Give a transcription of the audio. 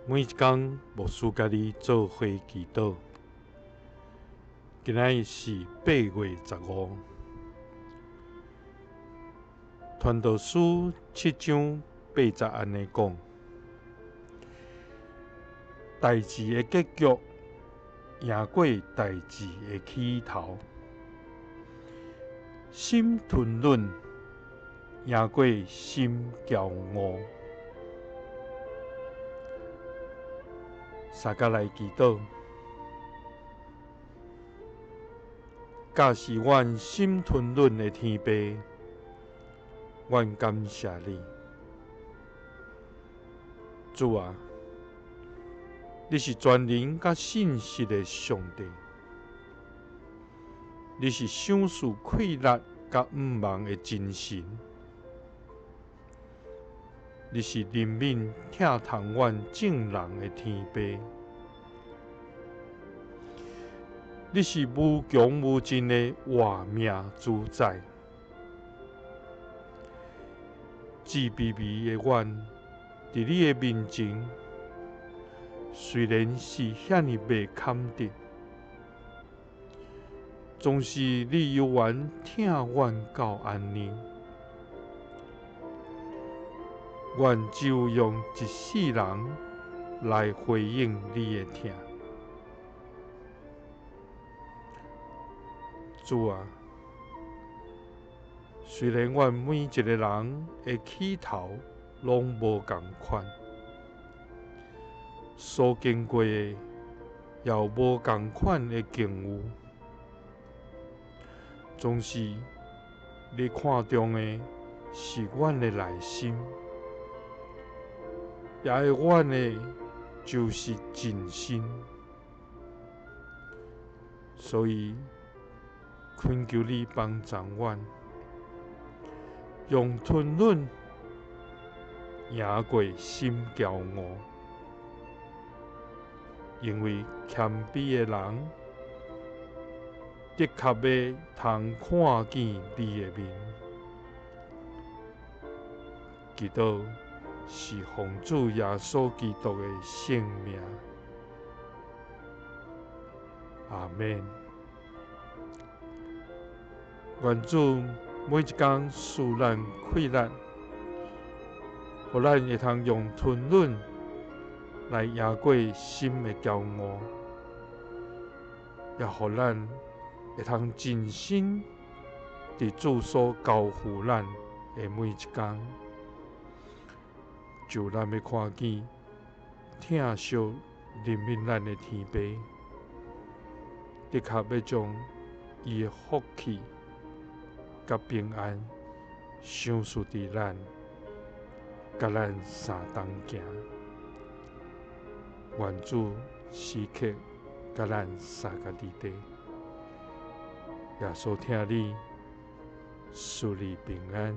每一天，牧师家己做伙祈祷。今仔是8月15，传道书7章80安尼讲：代志的结局赢过代志的起头，心吞忍赢过心骄傲。三甲来祈祷，假是阮心吞忍的天父，阮感谢你，主啊！你是全能甲信实的上帝，你是赏赐快乐甲毋忘的真神，你是怜悯疼痛阮正人的天父，你是无穷无尽的活命主宰。自卑微的阮，伫你的面前，虽然是遐尼袂堪得，总是你犹原疼阮到安尼。阮只有用一世人来回应你的疼。主啊，虽然阮每一个人的起头拢无共款，所经过的也有无共款的境遇，总是你看重的是阮的内心，也爱阮的就是真心，所以恳求你帮助阮，用吞忍赢过心骄傲，因为谦卑的人的确要通看见你的面。祈祷是奉主耶稣基督的圣名，阿们。愿主每一天赐咱快乐，互咱会通用吞忍来赢过心的骄傲，也互咱会通真心伫主所交付咱的每一天，就咱要看见疼惜怜悯咱的天父，的确要将伊的福气甲平安赏赐伫咱，甲咱相同行。愿主时刻甲咱相甲伫地，耶稣听你，赐你平安。